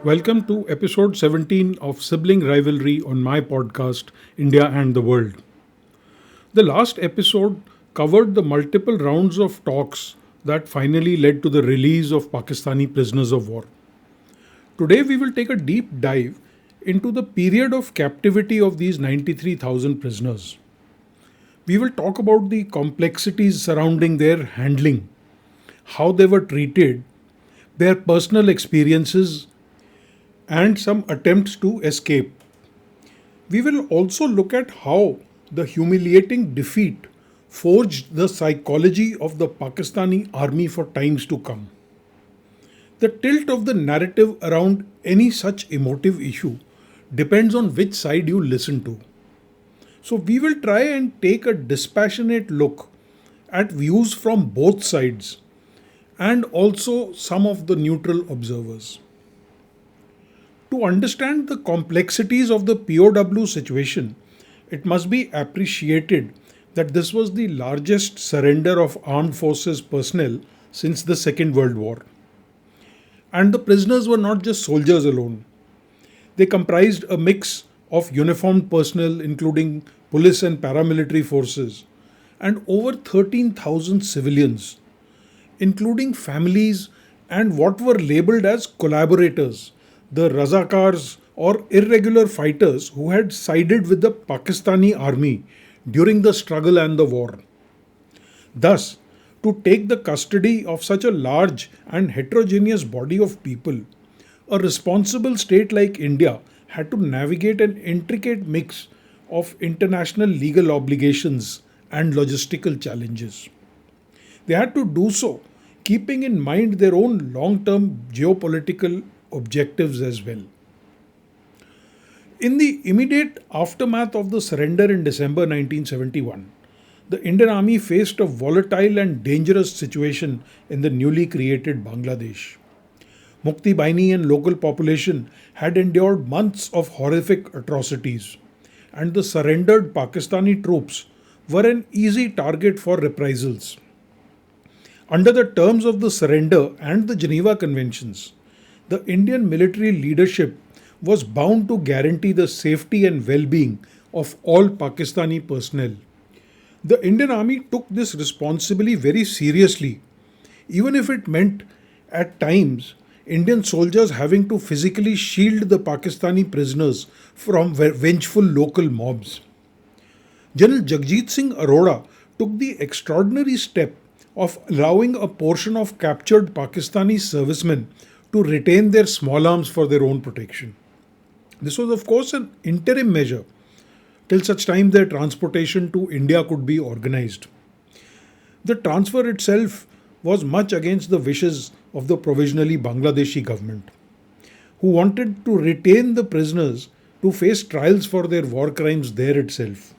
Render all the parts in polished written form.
Welcome to episode 17 of Sibling Rivalry on my podcast, India and the World. The last episode covered the multiple rounds of talks that finally led to the release of Pakistani Prisoners of War. Today, we will take a deep dive into the period of captivity of these 93,000 prisoners. We will talk about the complexities surrounding their handling, how they were treated, their personal experiences, and some attempts to escape. We will also look at how the humiliating defeat forged the psychology of the Pakistani army for times to come. The tilt of the narrative around any such emotive issue depends on which side you listen to. So, we will try and take a dispassionate look at views from both sides and also some of the neutral observers. To understand the complexities of the POW situation, it must be appreciated that this was the largest surrender of armed forces personnel since the Second World War. And the prisoners were not just soldiers alone. They comprised a mix of uniformed personnel, including police and paramilitary forces, and over 13,000 civilians, including families and what were labeled as collaborators, the Razakars or irregular fighters who had sided with the Pakistani army during the struggle and the war. Thus, to take the custody of such a large and heterogeneous body of people, a responsible state like India had to navigate an intricate mix of international legal obligations and logistical challenges. They had to do so keeping in mind their own long term geopolitical objectives as well. In the immediate aftermath of the surrender in December 1971, the Indian Army faced a volatile and dangerous situation in the newly created Bangladesh. Mukti Baini and local population had endured months of horrific atrocities, and the surrendered Pakistani troops were an easy target for reprisals. Under the terms of the surrender and the Geneva Conventions, the Indian military leadership was bound to guarantee the safety and well being of all Pakistani personnel. The Indian Army took this responsibility very seriously, even if it meant, at times, Indian soldiers having to physically shield the Pakistani prisoners from vengeful local mobs. General Jagjit Singh Arora took the extraordinary step of allowing a portion of captured Pakistani servicemen to retain their small arms for their own protection. This was, of course, an interim measure till such time their transportation to India could be organized. The transfer itself was much against the wishes of the provisionally Bangladeshi government, who wanted to retain the prisoners to face trials for their war crimes there itself.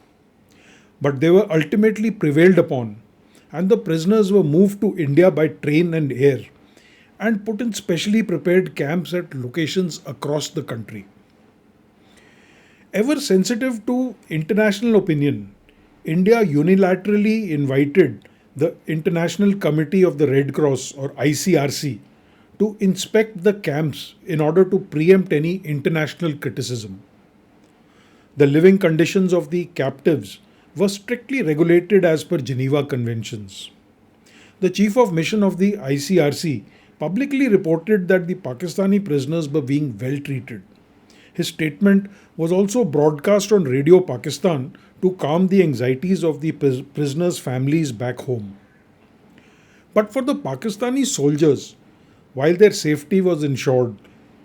But they were ultimately prevailed upon, and the prisoners were moved to India by train and air and put in specially prepared camps at locations across the country. Ever sensitive to international opinion, India unilaterally invited the International Committee of the Red Cross or ICRC to inspect the camps in order to preempt any international criticism. The living conditions of the captives were strictly regulated as per Geneva Conventions. The chief of mission of the ICRC publicly reported that the Pakistani prisoners were being well treated. His statement was also broadcast on Radio Pakistan to calm the anxieties of the prisoners' families back home. But for the Pakistani soldiers, while their safety was ensured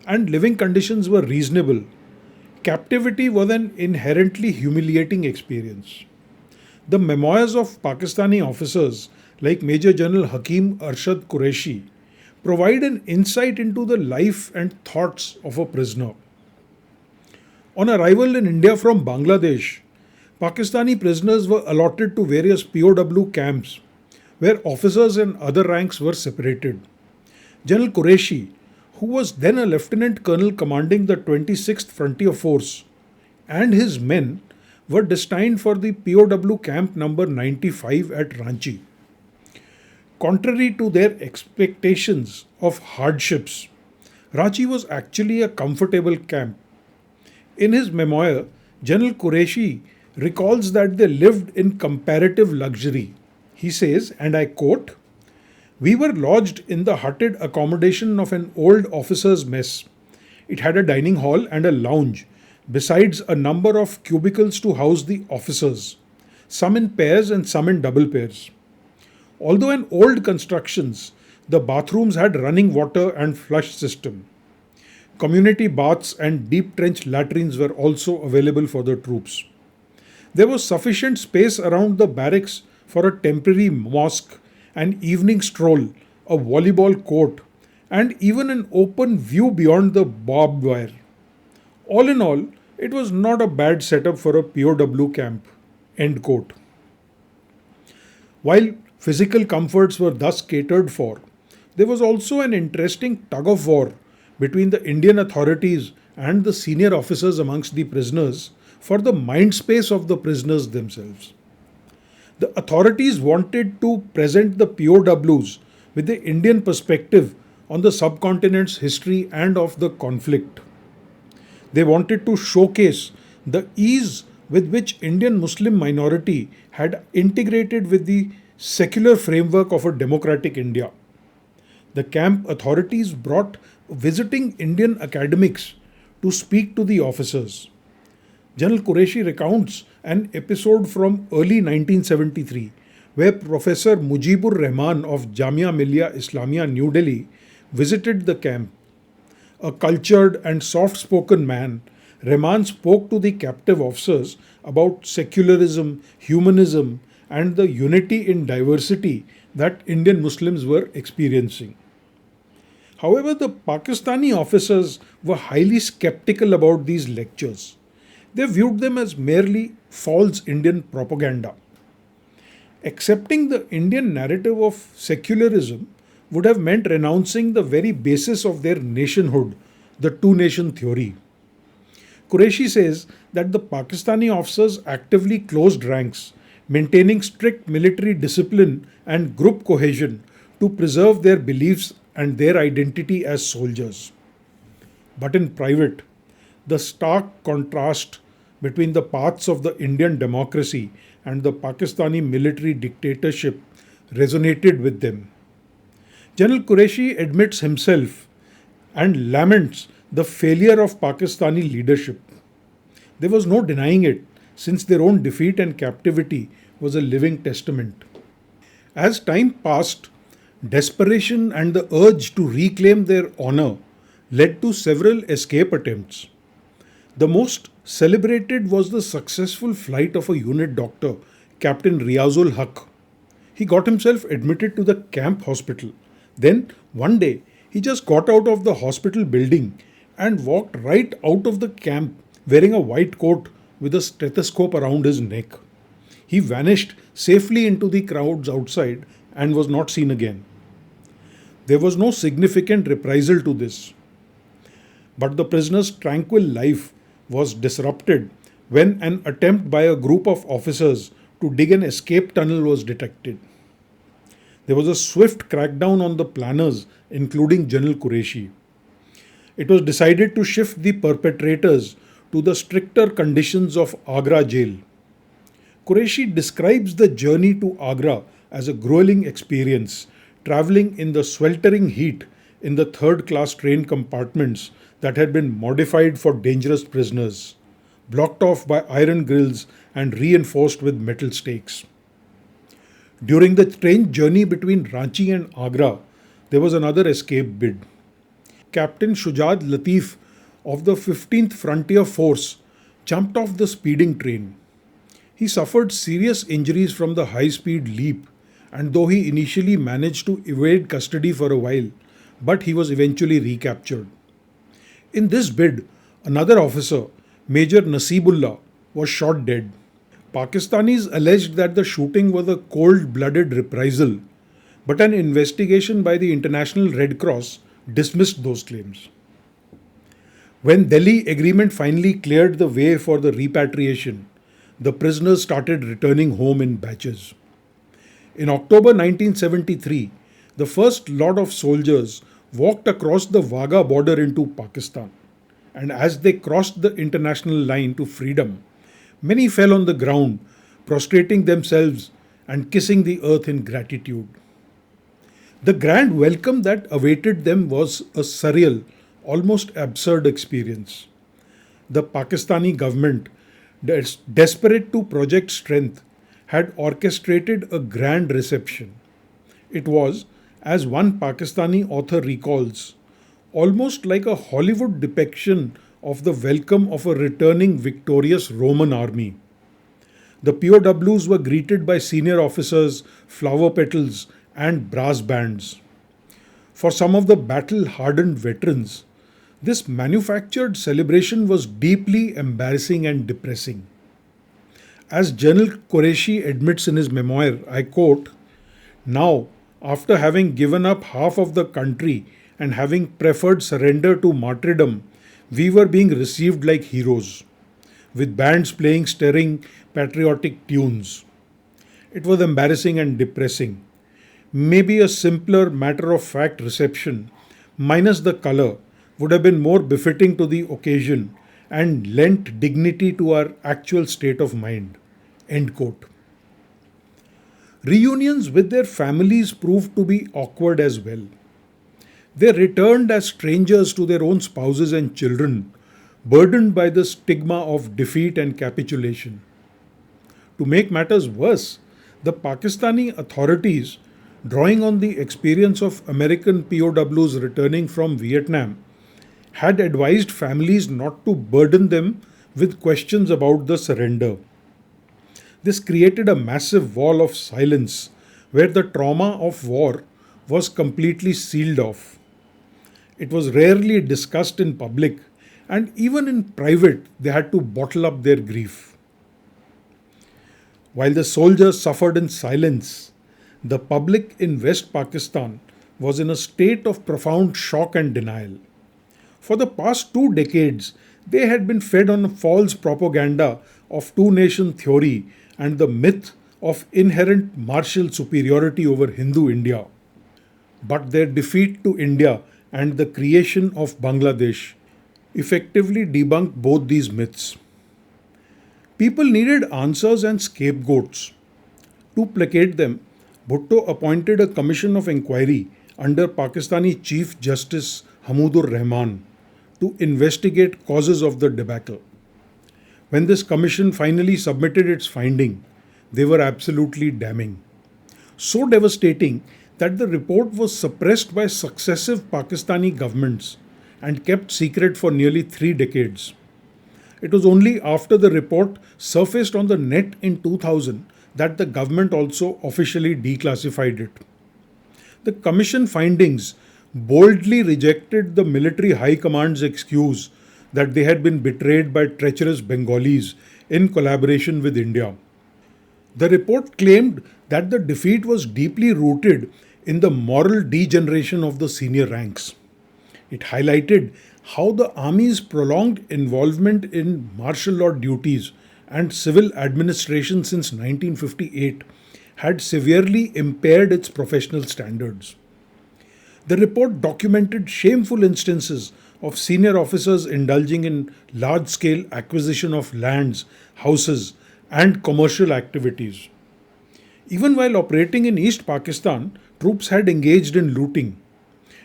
and living conditions were reasonable, captivity was an inherently humiliating experience. The memoirs of Pakistani officers like Major General Hakeem Arshad Qureshi provide an insight into the life and thoughts of a prisoner. On arrival in India from Bangladesh, Pakistani prisoners were allotted to various POW camps where officers and other ranks were separated. General Qureshi, who was then a lieutenant colonel commanding the 26th Frontier Force, and his men were destined for the POW camp number 95 at Ranchi. Contrary to their expectations of hardships, Ranchi was actually a comfortable camp. In his memoir, General Qureshi recalls that they lived in comparative luxury. He says, and I quote, "We were lodged in the hutted accommodation of an old officer's mess. It had a dining hall and a lounge, besides a number of cubicles to house the officers, some in pairs and some in double pairs. Although an old constructions, the bathrooms had running water and flush system. Community baths and deep trench latrines were also available for the troops. There was sufficient space around the barracks for a temporary mosque, an evening stroll, a volleyball court, and even an open view beyond the barbed wire. All in all, it was not a bad setup for a POW camp." End quote. While physical comforts were thus catered for, there was also an interesting tug of war between the Indian authorities and the senior officers amongst the prisoners for the mind space of the prisoners themselves. The authorities wanted to present the POWs with the Indian perspective on the subcontinent's history and of the conflict. They wanted to showcase the ease with which Indian Muslim minority had integrated with the secular framework of a democratic India. The camp authorities brought visiting Indian academics to speak to the officers. General Qureshi recounts an episode from early 1973 where Professor Mujibur Rahman of Jamia Millia Islamia, New Delhi, visited the camp. A cultured and soft spoken man, Rahman spoke to the captive officers about secularism, humanism, and the unity in diversity that Indian Muslims were experiencing. However, the Pakistani officers were highly skeptical about these lectures. They viewed them as merely false Indian propaganda. Accepting the Indian narrative of secularism would have meant renouncing the very basis of their nationhood, the two nation theory. Qureshi says that the Pakistani officers actively closed ranks, maintaining strict military discipline and group cohesion to preserve their beliefs and their identity as soldiers. But in private, the stark contrast between the paths of the Indian democracy and the Pakistani military dictatorship resonated with them. General Qureshi admits himself and laments the failure of Pakistani leadership. There was no denying it, since their own defeat and captivity was a living testament. As time passed, desperation and the urge to reclaim their honor led to several escape attempts. The most celebrated was the successful flight of a unit doctor, Captain Riazul Haq. He got himself admitted to the camp hospital. Then, one day, he just got out of the hospital building and walked right out of the camp wearing a white coat with a stethoscope around his neck. He vanished safely into the crowds outside and was not seen again. There was no significant reprisal to this. But the prisoner's tranquil life was disrupted when an attempt by a group of officers to dig an escape tunnel was detected. There was a swift crackdown on the planners, including General Qureshi. It was decided to shift the perpetrators to the stricter conditions of Agra jail. Qureshi describes the journey to Agra as a grueling experience, travelling in the sweltering heat in the third class train compartments that had been modified for dangerous prisoners, blocked off by iron grills and reinforced with metal stakes. During the train journey between Ranchi and Agra, there was another escape bid. Captain Shujad Latif of the 15th Frontier Force jumped off the speeding train. He suffered serious injuries from the high speed leap, and though he initially managed to evade custody for a while, but he was eventually recaptured. In this bid, another officer, Major Nasibullah, was shot dead. Pakistanis alleged that the shooting was a cold blooded reprisal, but an investigation by the International Red Cross dismissed those claims. When Delhi agreement finally cleared the way for the repatriation, the prisoners started returning home in batches. In October 1973, the first lot of soldiers walked across the Wagah border into Pakistan. And as they crossed the international line to freedom, many fell on the ground, prostrating themselves and kissing the earth in gratitude. The grand welcome that awaited them was a surreal, almost absurd experience. The Pakistani government, desperate to project strength, had orchestrated a grand reception. It was, as one Pakistani author recalls, almost like a Hollywood depiction of the welcome of a returning victorious Roman army. The POWs were greeted by senior officers, flower petals, and brass bands. For some of the battle hardened veterans, this manufactured celebration was deeply embarrassing and depressing. As General Qureshi admits in his memoir, I quote, "Now, after having given up half of the country and having preferred surrender to martyrdom, we were being received like heroes, with bands playing stirring patriotic tunes. It was embarrassing and depressing. Maybe a simpler matter of fact reception, minus the colour, would have been more befitting to the occasion and lent dignity to our actual state of mind." End quote. Reunions with their families proved to be awkward as well. They returned as strangers to their own spouses and children, burdened by the stigma of defeat and capitulation. To make matters worse, the Pakistani authorities, drawing on the experience of American POWs returning from Vietnam, had advised families not to burden them with questions about the surrender. This created a massive wall of silence where the trauma of war was completely sealed off. It was rarely discussed in public, and even in private, they had to bottle up their grief. While the soldiers suffered in silence, the public in West Pakistan was in a state of profound shock and denial. For the past 2 decades, they had been fed on false propaganda of two nation theory and the myth of inherent martial superiority over Hindu India. But their defeat to India and the creation of Bangladesh effectively debunked both these myths. People needed answers and scapegoats. To placate them, Bhutto appointed a commission of inquiry under Pakistani Chief Justice Hamoodur Rahman to investigate causes of the debacle. When this commission finally submitted its finding, they were absolutely damning. So devastating that the report was suppressed by successive Pakistani governments and kept secret for nearly 3 decades. It was only after the report surfaced on the net in 2000 that the government also officially declassified it. The commission findings boldly rejected the military high command's excuse that they had been betrayed by treacherous Bengalis in collaboration with India. The report claimed that the defeat was deeply rooted in the moral degeneration of the senior ranks. It highlighted how the army's prolonged involvement in martial law duties and civil administration since 1958 had severely impaired its professional standards. The report documented shameful instances of senior officers indulging in large scale acquisition of lands, houses, and commercial activities. Even while operating in East Pakistan, troops had engaged in looting.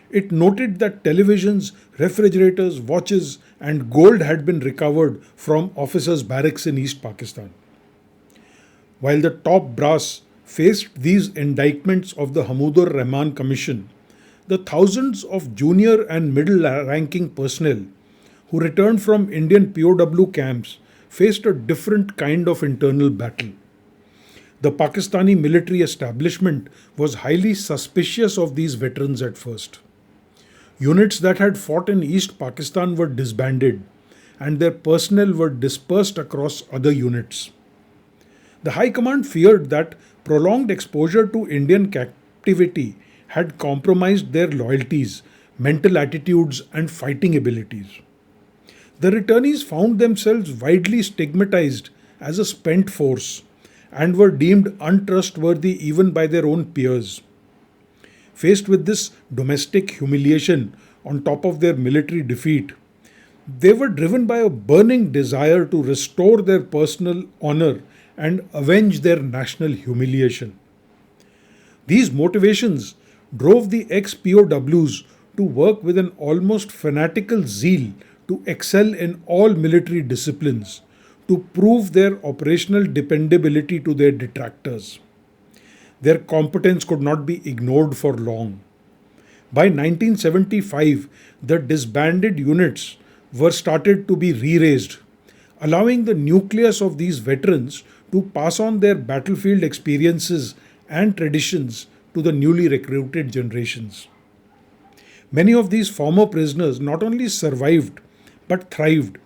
It noted that televisions, refrigerators, watches, and gold had been recovered from officers' barracks in East Pakistan. While the top brass faced these indictments of the Hamoodur Rahman Commission, the thousands of junior and middle ranking personnel who returned from Indian POW camps faced a different kind of internal battle. The Pakistani military establishment was highly suspicious of these veterans at first. Units that had fought in East Pakistan were disbanded, and their personnel were dispersed across other units. The High Command feared that prolonged exposure to Indian captivity had compromised their loyalties, mental attitudes, and fighting abilities. The returnees found themselves widely stigmatized as a spent force and were deemed untrustworthy even by their own peers. faced with this domestic humiliation on top of their military defeat, they were driven by a burning desire to restore their personal honor and avenge their national humiliation. These motivations drove the ex POWs to work with an almost fanatical zeal to excel in all military disciplines, to prove their operational dependability to their detractors. Their competence could not be ignored for long. By 1975, the disbanded units were started to be re-raised, allowing the nucleus of these veterans to pass on their battlefield experiences and traditions to the newly recruited generations. Many of these former prisoners not only survived but thrived,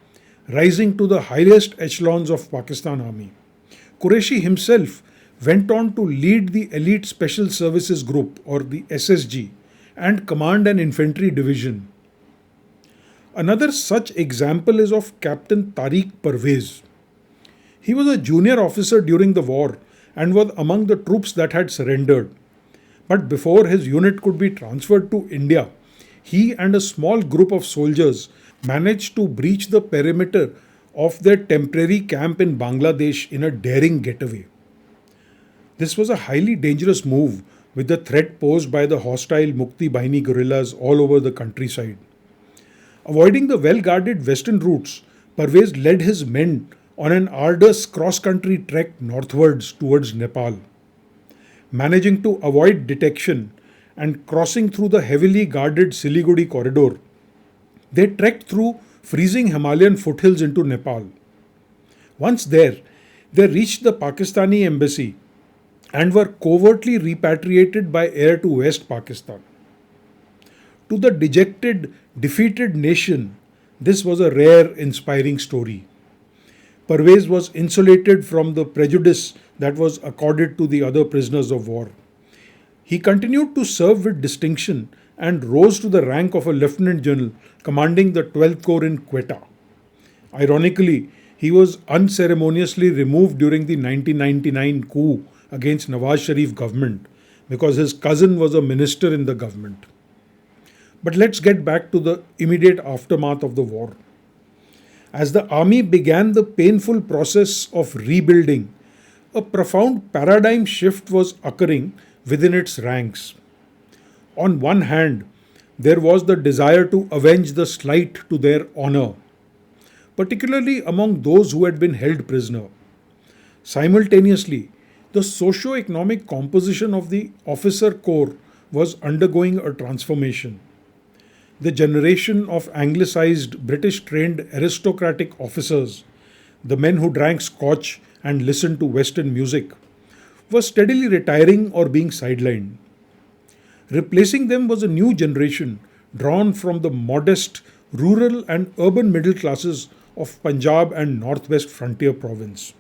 rising to the highest echelons of Pakistan Army. Qureshi himself went on to lead the Elite Special Services Group or the SSG and command an infantry division. Another such example is of Captain Tariq Parvez. He was a junior officer during the war and was among the troops that had surrendered. But before his unit could be transferred to India, he and a small group of soldiers managed to breach the perimeter of their temporary camp in Bangladesh in a daring getaway. This was a highly dangerous move with the threat posed by the hostile Mukti Bahini guerrillas all over the countryside. Avoiding the well guarded western routes, Parvez led his men on an arduous cross country trek northwards towards Nepal. Managing to avoid detection and crossing through the heavily guarded Siliguri corridor, they trekked through freezing Himalayan foothills into Nepal. Once there, they reached the Pakistani embassy and were covertly repatriated by air to West Pakistan. To the dejected, defeated nation, this was a rare, inspiring story. Parvez was insulated from the prejudice that was accorded to the other prisoners of war. He continued to serve with distinction and rose to the rank of a lieutenant general commanding the 12th Corps in Quetta. Ironically, he was unceremoniously removed during the 1999 coup against Nawaz Sharif government because his cousin was a minister in the government. But let's get back to the immediate aftermath of the war. As the army began the painful process of rebuilding, a profound paradigm shift was occurring within its ranks. On one hand, there was the desire to avenge the slight to their honor, particularly among those who had been held prisoner. Simultaneously, the socio-economic composition of the officer corps was undergoing a transformation. The generation of anglicized British trained aristocratic officers, the men who drank scotch and listened to Western music, were steadily retiring or being sidelined. Replacing them was a new generation drawn from the modest rural and urban middle classes of Punjab and Northwest Frontier Province.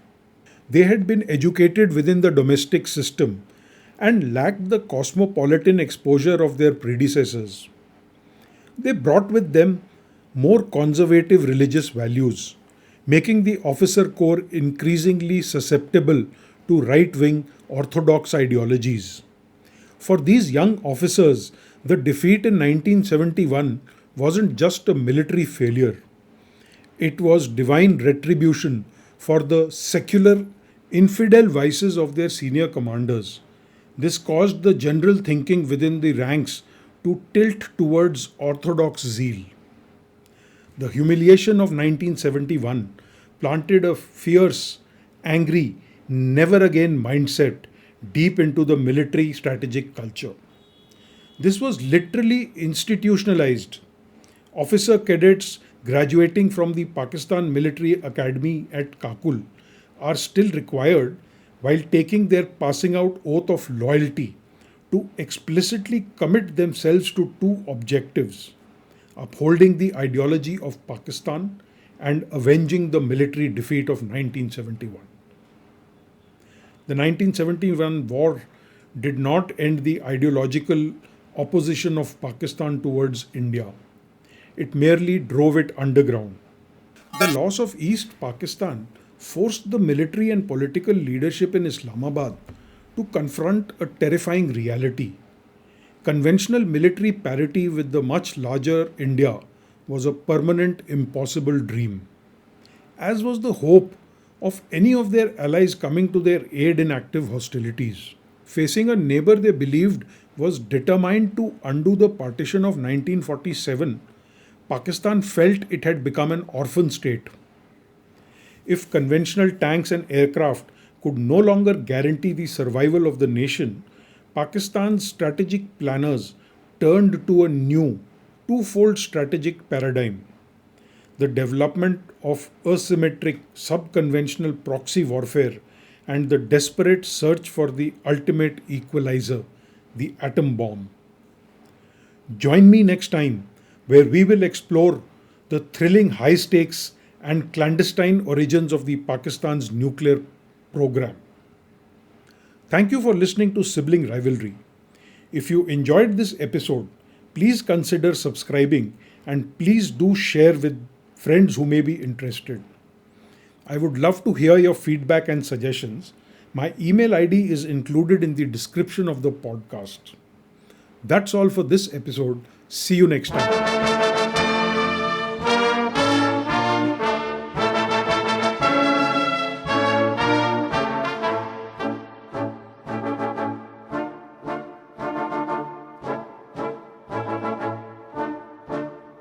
They had been educated within the domestic system and lacked the cosmopolitan exposure of their predecessors. They brought with them more conservative religious values, making the officer corps increasingly susceptible to right wing orthodox ideologies. For these young officers, the defeat in 1971 wasn't just a military failure, it was divine retribution for the secular, infidel vices of their senior commanders. This caused the general thinking within the ranks to tilt towards orthodox zeal. The humiliation of 1971 planted a fierce, angry, never again mindset deep into the military strategic culture. This was literally institutionalized. Officer cadets graduating from the Pakistan Military Academy at Kakul are still required, while taking their passing out oath of loyalty, to explicitly commit themselves to two objectives: upholding the ideology of Pakistan and avenging the military defeat of 1971. The 1971 war did not end the ideological opposition of Pakistan towards India. It merely drove it underground. The loss of East Pakistan forced the military and political leadership in Islamabad to confront a terrifying reality. conventional military parity with the much larger India was a permanent, impossible dream, as was the hope of any of their allies coming to their aid in active hostilities. Facing a neighbor they believed was determined to undo the partition of 1947, Pakistan felt it had become an orphan state. If conventional tanks and aircraft could no longer guarantee the survival of the nation, Pakistan's strategic planners turned to a new, twofold strategic paradigm: the development of asymmetric subconventional proxy warfare and the desperate search for the ultimate equalizer, the atom bomb. Join me next time where we will explore the thrilling high stakes and clandestine origins of the Pakistan's nuclear program. Thank you for listening to Sibling Rivalry. If you enjoyed this episode, please consider subscribing and please do share with friends who may be interested. I would love to hear your feedback and suggestions. My email ID is included in the description of the podcast. That's all for this episode. See you next time.